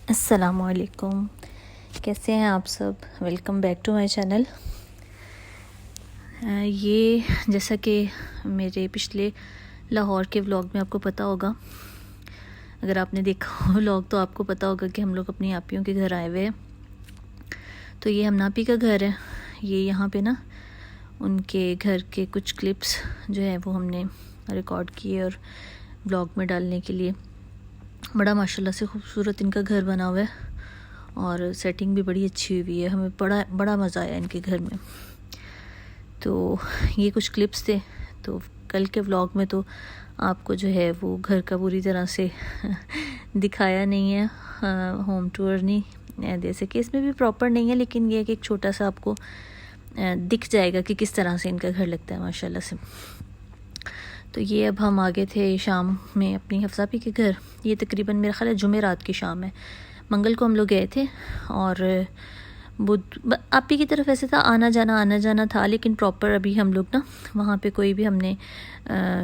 अस्सलामुअलैकुम, कैसे हैं आप सब। Welcome back to my channel. ये जैसा कि मेरे पिछले लाहौर के व्लॉग में आपको पता होगा, अगर आपने देखा हो व्लॉग तो आपको पता होगा कि हम लोग अपनी आपियों के घर आए हुए हैं। तो ये हमनापी का घर है। ये यहाँ पे ना उनके घर के कुछ क्लिप्स जो है वो हमने रिकॉर्ड किए और व्लॉग में डालने के लिए। बड़ा माशाल्लाह से खूबसूरत इनका घर बना हुआ है और सेटिंग भी बड़ी अच्छी हुई है। हमें बड़ा मज़ा आया इनके घर में। तो ये कुछ क्लिप्स थे। तो कल के व्लॉग में तो आपको जो है वो घर का पूरी तरह से दिखाया नहीं है, होम टूर नहीं जैसे कि इसमें भी प्रॉपर नहीं है, लेकिन ये कि एक छोटा सा आपको दिख जाएगा कि किस तरह से इनका घर लगता है माशाल्लाह से। तो ये अब हम आ गए थे शाम में अपनी हफ्सापी के घर। ये तकरीबन मेरा ख्याल है जुमे रात की शाम है। मंगल को हम लोग गए थे और बुध आपी की तरफ ऐसे था आना जाना था, लेकिन प्रॉपर अभी हम लोग ना वहाँ पे कोई भी हमने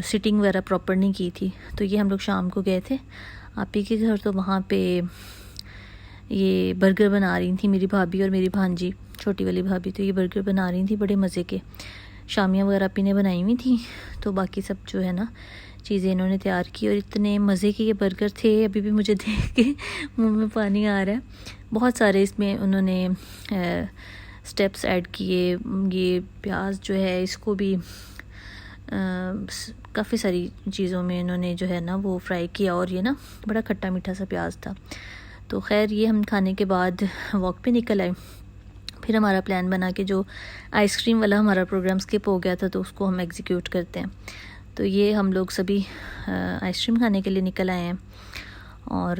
सिटिंग वगैरह प्रॉपर नहीं की थी। तो ये हम लोग शाम को गए थे आपी के घर। तो वहाँ पे ये बर्गर बना रही थी मेरी भाभी और मेरी भांजी, छोटी वाली भाभी। तो ये बर्गर बना रही थी बड़े मज़े के। शामियाँ वगैरह आपी ने बनाई हुई थी। तो बाकी सब जो है ना चीज़ें इन्होंने तैयार की और इतने मज़े के ये बर्गर थे, अभी भी मुझे देख के मुंह में पानी आ रहा है। बहुत सारे इसमें उन्होंने स्टेप्स ऐड किए। ये प्याज जो है इसको भी काफ़ी सारी चीज़ों में इन्होंने जो है ना वो फ्राई किया और ये ना बड़ा खट्टा मीठा सा प्याज था। तो खैर ये हम खाने के बाद वॉक पे निकल आए। फिर हमारा प्लान बना कि जो आइसक्रीम वाला हमारा प्रोग्राम स्किप हो गया था तो उसको हम एग्जीक्यूट करते हैं। तो ये हम लोग सभी आइसक्रीम खाने के लिए निकल आए हैं और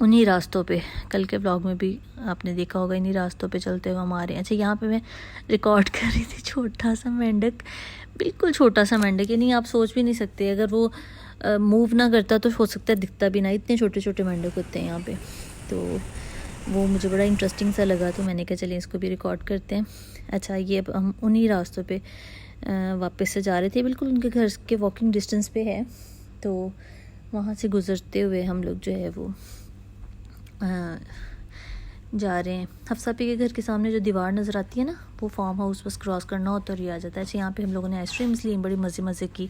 उन्हीं रास्तों पे कल के ब्लॉग में भी आपने देखा होगा, इन्हीं रास्तों पे चलते हुए हम आ रहे हैं। अच्छा, यहाँ पे मैं रिकॉर्ड कर रही थी छोटा सा मेंढक, बिल्कुल छोटा सा मेंढक, यानी आप सोच भी नहीं सकते अगर वो मूव ना करता तो हो सकता है दिखता भी ना, इतने छोटे छोटे मेंढक होते हैं यहाँ पे। तो वो मुझे बड़ा इंटरेस्टिंग सा लगा तो मैंने कहा चलिए इसको भी रिकॉर्ड करते हैं। अच्छा, ये अब हम उन्हीं रास्तों पे वापस से जा रहे थे, बिल्कुल उनके घर के वॉकिंग डिस्टेंस पे है। तो वहाँ से गुज़रते हुए हम लोग जो है वो जा रहे हैं। हफ्सापी के घर के सामने जो दीवार नज़र आती है ना, वो फार्म हाउस बस क्रॉस करना होता और ये आ जाता है। अच्छा, यहाँ पे हम लोगों ने आइसक्रीम्स ली बड़ी मज़े की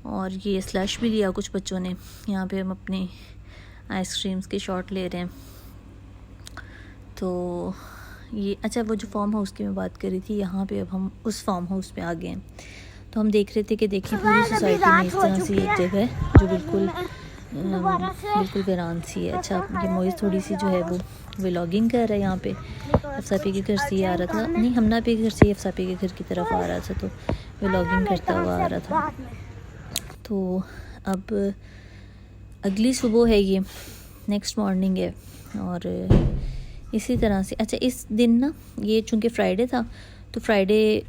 और ये स्लैश भी लिया कुछ बच्चों ने। यहाँ पे हम अपने आइसक्रीम्स की शॉट ले रहे हैं। तो ये अच्छा, वो जो फार्म हाउस की मैं बात कर रही थी, यहाँ पे अब हम उस फार्म हाउस में आ गए हैं। तो हम देख रहे थे कि देखिए पूरी सोसाइटी में इस तरह से एक जगह है जो बिल्कुल वीरान सी है। अच्छा, ये मोइज़ थोड़ी सी जो है वो व्लॉगिंग कर रहा है यहाँ पे। अफसापी के घर से ही आ रहा था, नहीं हमनापी के घर से ही अफसापी के घर की तरफ आ रहा था, तो व्लॉगिंग करता हुआ आ रहा था। तो अब अगली सुबह है, ये नेक्स्ट मॉर्निंग है और इसी तरह से। अच्छा, इस दिन ना ये चूँकि फ्राइडे था तो फ्राइडे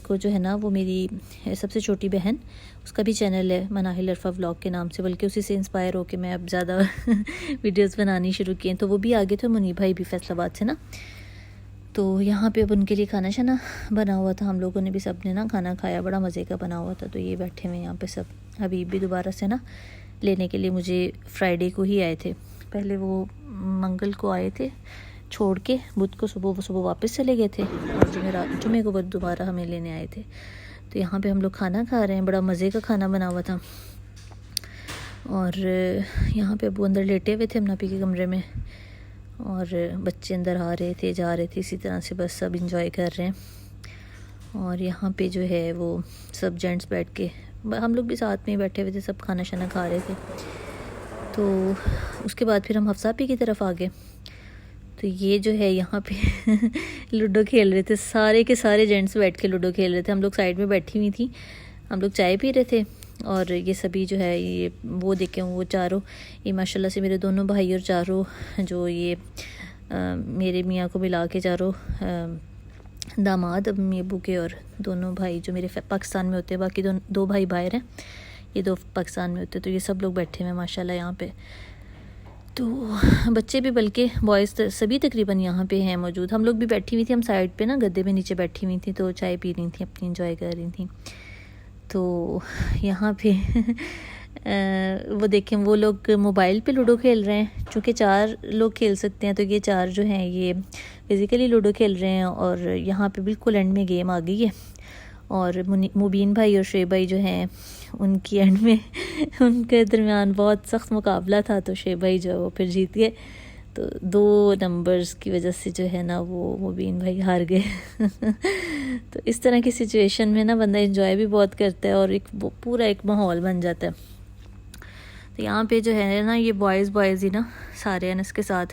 को जो है ना वो मेरी सबसे छोटी बहन, उसका भी चैनल है मनाहिल अरफा व्लॉग के नाम से, बल्कि उसी से इंस्पायर होकर मैं अब ज़्यादा वीडियोस बनानी शुरू की हैं। तो वो भी आगे थे, मुनीब भाई भी फैसलाबाद से ना। तो यहाँ पे अब उनके लिए खाना शाना बना हुआ था। हम लोगों ने भी सब ने ना खाना खाया, बड़ा मज़े का बना हुआ था। तो ये बैठे हुए यहाँ पे सब। हबीब भी दोबारा से ना लेने के लिए मुझे फ्राइडे को ही आए थे। पहले वो मंगल को आए थे छोड़ के, बुध को सुबह वापस चले गए थे और जुमे को दोबारा हमें लेने आए थे। तो यहाँ पे हम लोग खाना खा रहे हैं, बड़ा मज़े का खाना बना हुआ था। और यहाँ पे अबू अंदर लेटे हुए थे हमनापी के कमरे में और बच्चे अंदर आ रहे थे जा रहे थे, इसी तरह से बस सब इंजॉय कर रहे हैं। और यहाँ पे जो है वो सब जेंट्स बैठ के, हम लोग भी साथ में ही बैठे हुए थे, सब खाना शाना खा रहे थे। तो उसके बाद फिर हम हफ्सापी की तरफ आ गए। तो ये जो है यहाँ पे लूडो खेल रहे थे, सारे के सारे जेंट्स बैठ के लूडो खेल रहे थे। हम लोग साइड में बैठी हुई थी, हम लोग चाय पी रहे थे और ये सभी जो है ये वो देखें वो चारों, ये माशाल्लाह से मेरे दोनों भाई और चारों जो ये मेरे मियाँ को मिला के चारों दामाद अम्मी अबू के और दोनों भाई जो मेरे पाकिस्तान में होते हैं, बाकी दो भाई बाहर हैं, ये दो पाकिस्तान में होते हैं। तो ये सब लोग बैठे हुए माशाल्लाह यहाँ पे। तो बच्चे भी, बल्कि बॉयज़ सभी तकरीबन यहाँ पे हैं मौजूद। हम लोग भी बैठी हुई थी, हम साइड पे ना गद्दे में नीचे बैठी हुई थी, तो चाय पी रही थी, अपनी इंजॉय कर रही थी। तो यहाँ पे वो देखें वो लोग मोबाइल पे लूडो खेल रहे हैं, चूँकि 4 लोग खेल सकते हैं तो ये 4 जो हैं ये फिज़िकली लूडो खेल रहे हैं। और यहाँ पे बिल्कुल एंड में गेम आ गई है और मुबीन भाई और शेब भाई जो हैं उनकी एंड में उनके दरमियान बहुत सख्त मुकाबला था, तो शेब भाई जो वो फिर जीत गए। तो 2 नंबर्स की वजह से जो है ना वो मुबीन भाई हार गए। तो इस तरह की सिचुएशन में ना बंदा एंजॉय भी बहुत करता है और एक पूरा एक माहौल बन जाता है। तो यहाँ पे जो है ना ये बॉयज़ ही ना सारे हैं इसके साथ,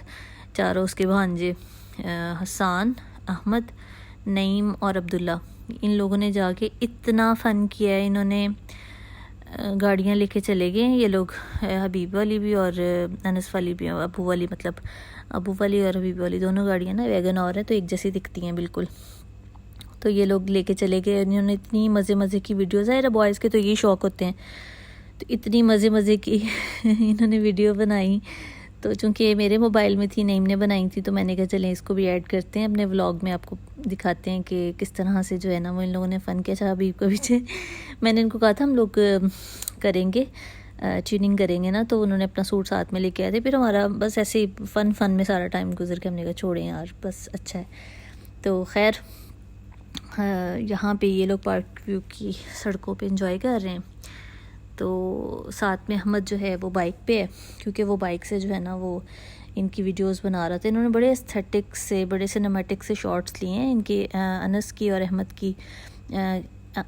चारों उसके भांजे हसन, अहमद, नईम और अब्दुल्ला, इन लोगों ने जाके इतना फ़न किया है। इन्होंने गाड़ियाँ लेके चले गए ये लोग, हबीब वाली भी और अनस वाली भी, अबू वाली, मतलब अबू वाली और हबीब वाली दोनों गाड़ियाँ ना वैगन और है तो एक जैसी दिखती हैं बिल्कुल। तो ये लोग लेके चले गए, इन्होंने इतनी मज़े की वीडियोज़ है, बॉयज़ के तो यही शौक़ होते हैं, तो इतनी मज़े की इन्होंने वीडियो बनाई। तो चूँकि मेरे मोबाइल में थी, नईम ने बनाई थी, तो मैंने कहा चलें इसको भी ऐड करते हैं अपने व्लॉग में, आपको दिखाते हैं कि किस तरह से जो है ना वो इन लोगों ने फ़न किया। अच्छा हबीब को पीछे मैंने इनको कहा था हम लोग करेंगे ट्यूनिंग करेंगे ना, तो उन्होंने अपना सूट साथ में लेके आए थे। फिर हमारा बस ऐसे ही फ़न में सारा टाइम गुजर के हमने कहा छोड़ें यार बस अच्छा है। तो खैर यहाँ पे ये लोग पार्क व्यू की सड़कों पे एंजॉय कर रहे हैं। तो साथ में अहमद जो है वो बाइक पे है, क्योंकि वो बाइक से जो है ना वो इनकी वीडियोस बना रहा था। इन्होंने बड़े एस्थेटिक से, बड़े सिनेमैटिक से शॉट्स लिए हैं इनके, अनस की और अहमद की।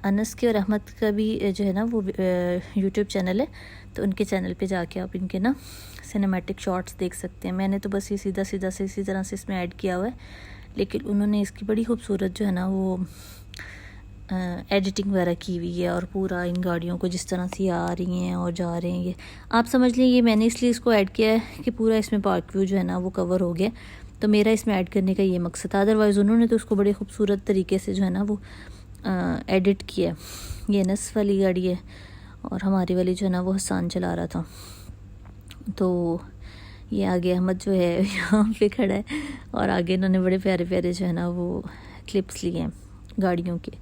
अनस की और अहमद का भी जो है ना वो यूट्यूब चैनल है, तो उनके चैनल पे जाके आप इनके ना सिनेमैटिक शॉट्स देख सकते हैं। मैंने तो बस ये सीधा से इसी तरह से इसमें ऐड किया हुआ है, लेकिन उन्होंने इसकी बड़ी खूबसूरत जो है ना वो एडिटिंग वगैरह की हुई है, और पूरा इन गाड़ियों को जिस तरह से आ रही हैं और जा रहे हैं, ये आप समझ लें ये मैंने इसलिए इसको ऐड किया है कि पूरा इसमें पार्क व्यू जो है ना वो कवर हो गया। तो मेरा इसमें ऐड करने का ये मकसद था, अदरवाइज़ उन्होंने तो उसको बड़े खूबसूरत तरीके से जो है ना वो एडिट किया। ये नस वाली गाड़ी है और हमारी वाली जो है ना वो हसन चला रहा था। तो ये आगे अहमद जो है यहाँ पे खड़ा है और आगे इन्होंने बड़े प्यारे जो है ना वो क्लिप्स लिए हैं गाड़ियों के।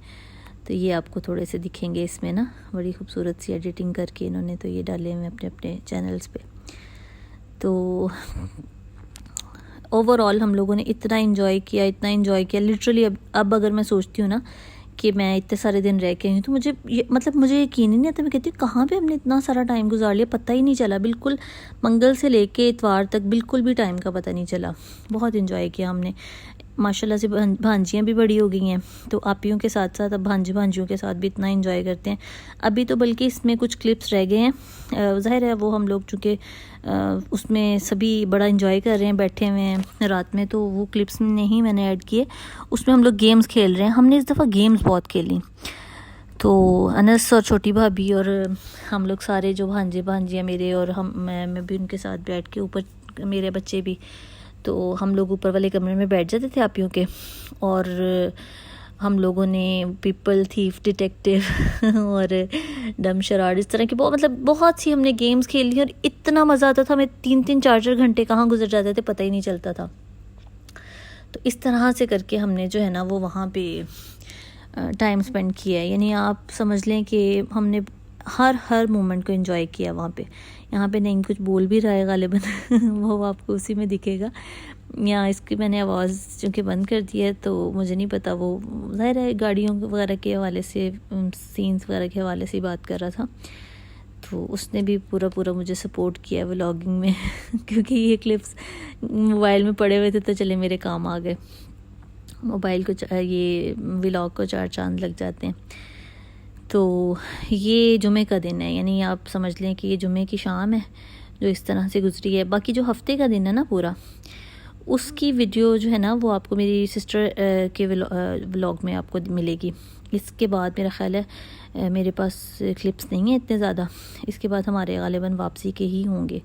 तो ये आपको थोड़े से दिखेंगे इसमें ना, बड़ी खूबसूरत सी एडिटिंग करके इन्होंने तो ये डाले हुए अपने चैनल्स पे। तो ओवरऑल हम लोगों ने इतना इन्जॉय किया लिटरली। अब अगर मैं सोचती हूँ ना कि मैं इतने सारे दिन रह के आई हूँ तो मुझे यकीन ही नहीं आता। मैं कहती हूँ कहाँ पे हमने इतना सारा टाइम गुजार लिया, पता ही नहीं चला। बिल्कुल मंगल से लेके इतवार तक बिल्कुल भी टाइम का पता नहीं चला। बहुत इन्जॉय किया हमने। माशाल्लाह से भांजियाँ भी बड़ी हो गई हैं, तो आपियों के साथ साथ अब भांजियों के साथ भी इतना एंजॉय करते हैं। अभी तो बल्कि इसमें कुछ क्लिप्स रह गए हैं, ज़ाहिर है वो हम लोग चूँकि उसमें सभी बड़ा एंजॉय कर रहे हैं, बैठे हुए हैं रात में, तो वो क्लिप्स नहीं मैंने ऐड किए। उसमें हम लोग गेम्स खेल रहे हैं। हमने इस दफ़ा गेम्स बहुत खेली। तो अनस और छोटी भाभी और हम लोग सारे जो भांजियाँ मेरे और मैं भी उनके साथ बैठ के, ऊपर मेरे बच्चे भी, तो हम लोग ऊपर वाले कमरे में बैठ जाते थे आपियों के, और हम लोगों ने पीपल थीफ डिटेक्टिव और डम शराड इस तरह की बहुत सी हमने गेम्स खेल ली और इतना मज़ा आता था। हमें 3-4 घंटे कहाँ गुजर जाते थे पता ही नहीं चलता था। तो इस तरह से करके हमने जो है ना वो वहाँ पे टाइम स्पेंड किया है। यानी आप समझ लें कि हमने हर मोमेंट को एंजॉय किया वहाँ पे। यहाँ पे नहीं कुछ बोल भी रहा है गालिबन वो आपको उसी में दिखेगा। या इसकी मैंने आवाज़ चूँकि बंद कर दी है तो मुझे नहीं पता, वो ज़ाहिर है गाड़ियों वगैरह के हवाले से, सीन्स वगैरह के हवाले से बात कर रहा था। तो उसने भी पूरा मुझे सपोर्ट किया व्लॉगिंग में क्योंकि ये क्लिप्स मोबाइल में पड़े हुए थे तो चले मेरे काम आ गए। मोबाइल को ये व्लॉग को 4 चांद लग जाते हैं। तो ये जुमे का दिन है, यानी आप समझ लें कि ये जुमे की शाम है जो इस तरह से गुजरी है। बाकी जो हफ्ते का दिन है ना पूरा, उसकी वीडियो जो है ना वो आपको मेरी सिस्टर के व्लॉग में आपको मिलेगी। इसके बाद मेरा ख़्याल है मेरे पास क्लिप्स नहीं है इतने ज़्यादा। इसके बाद हमारे गालिबन वापसी के ही होंगे,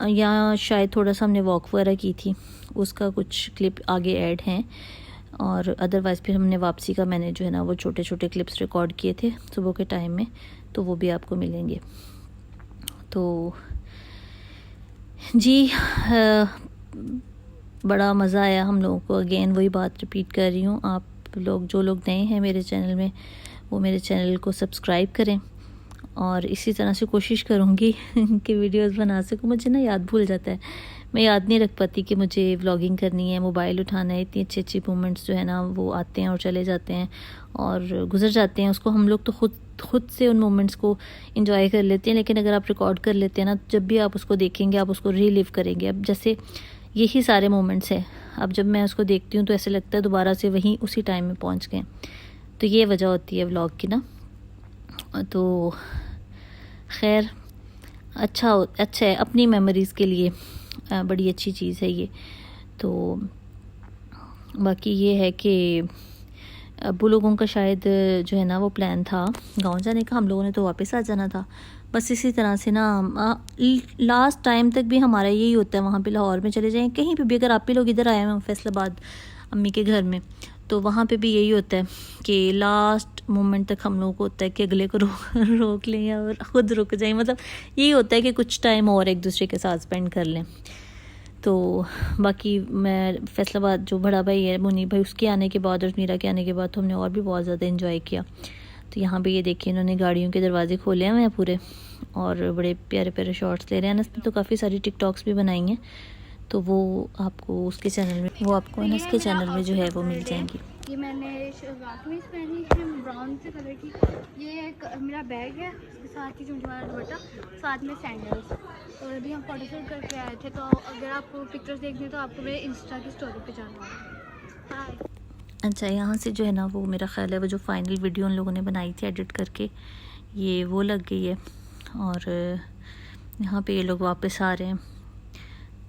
या शायद थोड़ा सा हमने वॉक वगैरह की थी, उसका कुछ क्लिप आगे ऐड हैं। और अदरवाइज़ फिर हमने वापसी का मैंने जो है ना वो छोटे क्लिप्स रिकॉर्ड किए थे सुबह के टाइम में, तो वो भी आपको मिलेंगे। तो जी बड़ा मज़ा आया हम लोगों को। अगेन वही बात रिपीट कर रही हूँ, आप लोग जो लोग नए हैं मेरे चैनल में वो मेरे चैनल को सब्सक्राइब करें और इसी तरह से कोशिश करूँगी कि वीडियोस बना सकूँ। मुझे ना याद भूल जाता है, मैं याद नहीं रख पाती कि मुझे व्लॉगिंग करनी है, मोबाइल उठाना है। इतनी अच्छी अच्छी मोमेंट्स जो है ना वो आते हैं और चले जाते हैं और गुजर जाते हैं। उसको हम लोग तो खुद से उन मोमेंट्स को एंजॉय कर लेते हैं, लेकिन अगर आप रिकॉर्ड कर लेते हैं ना, जब भी आप उसको देखेंगे आप उसको रीलिव करेंगे। अब जैसे यही सारे मोमेंट्स हैं, अब जब मैं उसको देखती हूँ तो ऐसे लगता है दोबारा से वहीं उसी टाइम में पहुँच गए। तो ये वजह होती है व्लॉग की ना। तो खैर अच्छा है, अपनी मेमोरीज़ के लिए बड़ी अच्छी चीज़ है ये। तो बाकी ये है कि अबू लोगों का शायद जो है ना वो प्लान था गांव जाने का, हम लोगों ने तो वापस आ जाना था। बस इसी तरह से ना लास्ट टाइम तक भी हमारा यही होता है, वहाँ पे लाहौर में चले जाएं, कहीं पे भी अगर आप ही लोग इधर आए हैं फैसलाबाद अम्मी के घर में, तो वहाँ पे भी यही होता है कि लास्ट मोमेंट तक हम लोगों को होता है कि अगले को रोक लें और ख़ुद रुक जाएं। मतलब यही होता है कि कुछ टाइम और एक दूसरे के साथ स्पेंड कर लें। तो बाकी मैं फैसलाबाद जो बड़ा भाई है मुनी भाई, उसके आने के बाद और मीरा के आने के बाद तो हमने और भी बहुत ज़्यादा एंजॉय किया। तो यहाँ पे ये देखिए इन्होंने गाड़ियों के दरवाजे खोले हुए हैं पूरे और बड़े प्यारे प्यारे शॉट्स ले रहे हैं। इसमें तो काफ़ी सारी टिकटॉक्स भी बनाई हैं, तो वो आपको उसके चैनल में इसके चैनल में जो है वो मिल जाएंगी। ये मैंने रात में पहनी है ब्राउन से कलर की। ये एक मेरा बैग है, इसके साथ ही चुंझ वाला दुपट्टा, साथ में सैंडल्स। और अभी हम फोटोशूट करके आए थे, तो अगर आपको पिक्चर्स देखनी है तो आपको मेरे इंस्टा की स्टोरी पे जाना होगा। हाय। अच्छा, यहाँ से जो है ना वो मेरा ख्याल है वो जो फाइनल वीडियो उन लोगों ने बनाई थी एडिट करके, ये वो लग गई है। और यहाँ पे ये लोग वापस आ रहे हैं,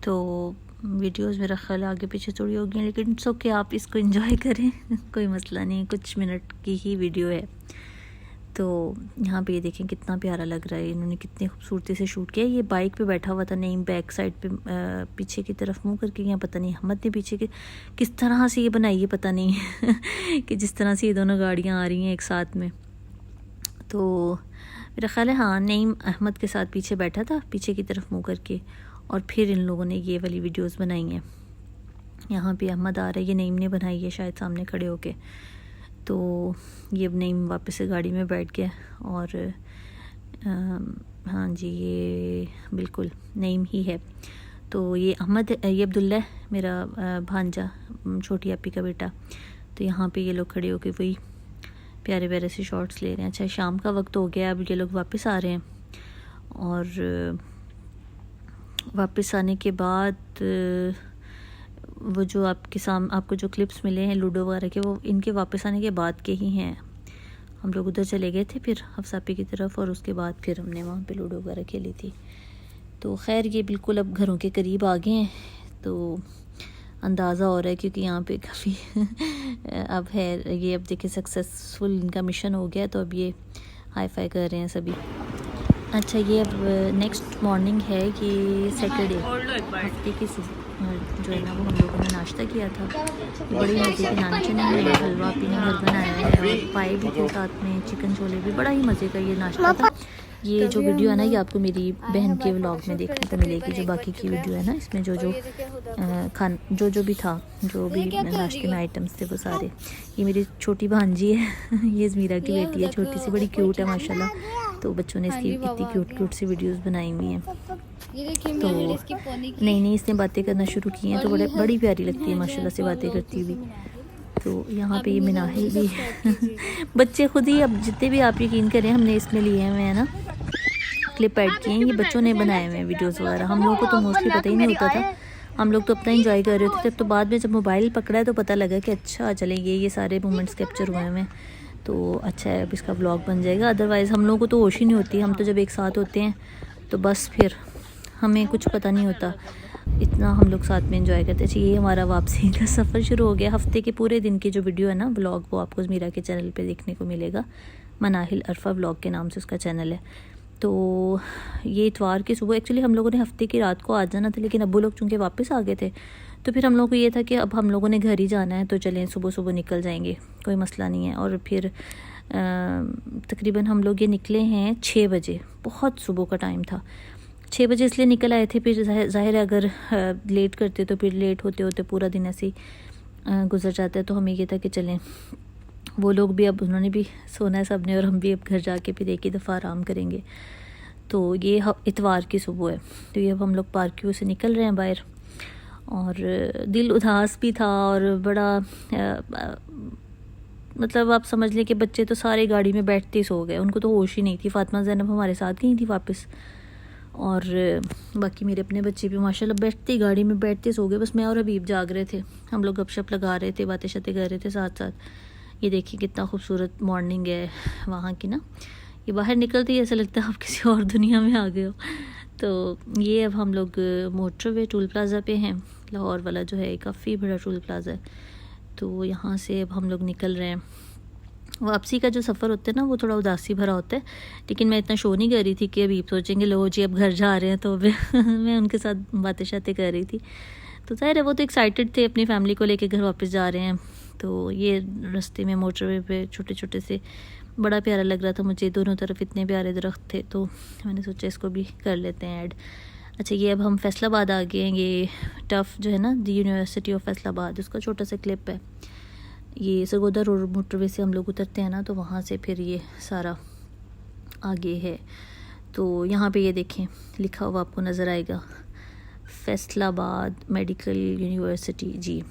तो वीडियोस मेरा ख्याल आगे पीछे थोड़ी हो गई, लेकिन इट्स ओके, आप इसको एंजॉय करें कोई मसला नहीं, कुछ मिनट की ही वीडियो है। तो यहाँ पे ये देखें कितना प्यारा लग रहा है, इन्होंने कितनी खूबसूरती से शूट किया। ये बाइक पे बैठा हुआ था, नहीं बैक साइड पे पीछे की तरफ मुंह करके, या पता नहीं हमद ने पीछे के किस तरह से ये बनाई है पता नहीं कि जिस तरह से ये दोनों गाड़ियाँ आ रही हैं एक साथ में। तो मेरा ख्याल है हाँ नईम अहमद के साथ पीछे बैठा था, पीछे की तरफ मुँह करके, और फिर इन लोगों ने ये वाली वीडियोस बनाई हैं। यहाँ पे अहमद आ रहा है, ये नईम ने बनाई है शायद सामने खड़े होके। तो ये अब नईम वापस से गाड़ी में बैठ गया और हाँ जी ये बिल्कुल नईम ही है। तो ये अहमद, ये अब्दुल्ला है मेरा भांजा, छोटी आपी का बेटा। तो यहाँ पे ये लोग खड़े होके वही प्यारे प्यारे से शॉट्स ले रहे हैं। अच्छा, शाम का वक्त हो गया, अब ये लोग वापस आ रहे हैं और वापस आने के बाद वो जो आपको जो क्लिप्स मिले हैं लूडो वगैरह के, वो इनके वापस आने के बाद के ही हैं। हम लोग उधर चले गए थे फिर हफ्सापी की तरफ, और उसके बाद फिर हमने वहाँ पे लूडो वगैरह खेली थी। तो खैर ये बिल्कुल अब घरों के करीब आ गए हैं, तो अंदाज़ा हो रहा है क्योंकि यहाँ पे काफ़ी अब है ये, अब देखिए सक्सेसफुल इनका मिशन हो गया, तो अब ये हाई फाई कर रहे हैं सभी। अच्छा, ये अब नेक्स्ट मॉर्निंग है, ये सैटरडे हफ्ते की सुबह जो है ना वो हम लोगों ने नाश्ता किया था। ये बड़ी मज़े के नान चने हैं, हलवा पीने घर बनाया है और पाए भी थे साथ में, चिकन छोले भी, बड़ा ही मज़े का ये नाश्ता था। ये जो वीडियो है ना ये आपको मेरी बहन के व्लॉग में देखने को मिलेगी, जो बाकी की वीडियो है ना इसमें जो भी था, जो भी नाश्ते में आइटम्स थे वो सारे। ये मेरी छोटी भांजी है ये ज़मीरा की बेटी है, छोटी सी, बड़ी क्यूट है माशाल्लाह। तो बच्चों ने इसकी इतनी क्यूट सी वीडियोस बनाई हुई हैं। तो नई इसने बातें करना शुरू की हैं, तो बड़ी प्यारी लगती है माशाल्लाह से बातें करती हुई। तो यहाँ पे ये मिनाहिल भी बच्चे खुद ही, अब जितने भी आप यकीन करें हमने इसमें लिए हुए हैं ना क्लिप ऐड किए हैं, ये बच्चों ने बनाए हुए हैं वीडियोस वगैरह। हम लोगों को तो मोस्टली पता ही नहीं होता था, हम लोग तो अपना एंजॉय कर रहे होते थे। तो बाद में जब मोबाइल पकड़ा है तो पता लगा कि अच्छा चले ये सारे मोमेंट्स कैप्चर हुए हैं, तो अच्छा है अब इसका व्लॉग बन जाएगा। अदरवाइज़ हम लोगों को तो होश ही नहीं होती, हम तो जब एक साथ होते हैं तो बस फिर हमें कुछ पता नहीं होता, इतना हम लोग साथ में एंजॉय करते हैं। ये हमारा वापसी का सफ़र शुरू हो गया। हफ्ते के पूरे दिन की जो वीडियो है ना व्लॉग, वो आपको मीरा के चैनल पे देखने को मिलेगा, मनाहिल अरफा व्लॉग के नाम से उसका चैनल है। तो ये इतवार की सुबह, एक्चुअली हम लोगों ने हफ्ते की रात को आ जाना था, लेकिन अब्बू लोग चूँकि वापस आ गए थे, तो फिर हम लोग को ये था कि अब हम लोगों ने घर ही जाना है, तो चलें सुबह सुबह निकल जाएंगे, कोई मसला नहीं है। और फिर तकरीबन हम लोग ये निकले हैं 6 बजे, बहुत सुबह का टाइम था। 6 बजे इसलिए निकल आए थे, फिर ज़ाहिर है अगर लेट करते तो फिर लेट होते होते पूरा दिन ऐसे ही गुजर जाता है। तो हमें ये था कि चलें वो लोग भी अब उन्होंने भी सोना है सब ने, और हम भी अब घर जाके फिर एक ही दफ़ा आराम करेंगे। तो ये इतवार की सुबह है, तो ये अब हम लोग पार्कियों से निकल रहे हैं बाहर, और दिल उदास भी था और बड़ा मतलब आप समझ लें कि बच्चे तो सारे गाड़ी में बैठते ही सो गए, उनको तो होश ही नहीं थी। फातिमा ज़ैनब हमारे साथ गई थी वापस, और बाकी मेरे अपने बच्चे भी माशाल्लाह बैठते ही गाड़ी में बैठते सो गए। बस मैं और हबीब जाग रहे थे, हम लोग गपशप लगा रहे थे, बातें शातें कर रहे थे साथ साथ। ये देखिए कितना खूबसूरत मॉर्निंग है वहाँ की ना, ये बाहर निकलते ही ऐसा लगता है आप किसी और दुनिया में आ गए हो। तो ये अब हम लोग मोटरवे टोल प्लाज़ा पे हैं, लाहौर वाला जो है काफ़ी बड़ा टोल प्लाज़ा है। तो यहाँ से अब हम लोग निकल रहे हैं। वापसी का जो सफ़र होता है ना वो थोड़ा उदासी भरा होता है, लेकिन मैं इतना शो नहीं कर रही थी कि अभी सोचेंगे लो जी अब घर जा रहे हैं, तो मैं उनके साथ बातें शातें कर रही थी। तो ज़ाहिर है वो तो एक्साइटेड थे अपनी फैमिली को लेके घर वापस जा रहे हैं। तो ये रास्ते में मोटरवे पे छोटे छोटे से बड़ा प्यारा लग रहा था मुझे, दोनों तरफ इतने प्यारे दरख्त थे, तो मैंने सोचा इसको भी कर लेते हैं ऐड। अच्छा, ये अब हम फैसलाबाद आ गए हैं। ये टफ़ जो है ना, द यूनिवर्सिटी ऑफ फैसलाबाद, उसका छोटा सा क्लिप है। ये सरगोदा रोड मोटरवे से हम लोग उतरते हैं ना, तो वहाँ से फिर ये सारा आगे है। तो यहाँ पे ये देखें लिखा हुआ आपको नज़र आएगा, फैसलाबाद मेडिकल यूनिवर्सिटी जी।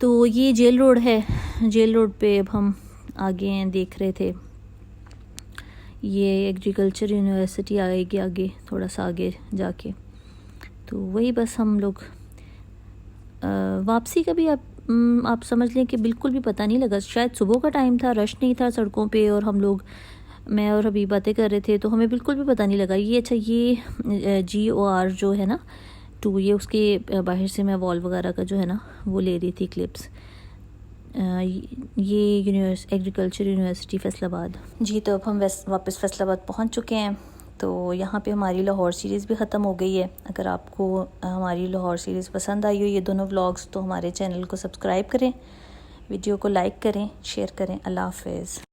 तो ये जेल रोड है, जेल रोड पे अब हम आगे हैं, देख रहे थे। ये एग्रीकल्चर यूनिवर्सिटी आएगी आगे, थोड़ा सा आगे जाके। तो वही बस हम लोग वापसी का भी आप समझ लें कि बिल्कुल भी पता नहीं लगा। शायद सुबह का टाइम था, रश नहीं था सड़कों पे, और हम लोग मैं और अभी बातें कर रहे थे, तो हमें बिल्कुल भी पता नहीं लगा। ये अच्छा, ये GOR जो है ना 2, ये उसके बाहर से मैं वॉल वगैरह का जो है ना वो ले रही थी क्लिप्स। ये एग्रीकल्चर यूनिवर्सिटी फैसलाबाद जी। तो अब हम वापस फैसलाबाद पहुंच चुके हैं। तो यहाँ पे हमारी लाहौर सीरीज़ भी ख़त्म हो गई है। अगर आपको हमारी लाहौर सीरीज़ पसंद आई हो, ये दोनों व्लॉग्स, तो हमारे चैनल को सब्सक्राइब करें, वीडियो को लाइक करें, शेयर करें। अल्लाह हाफ़िज़।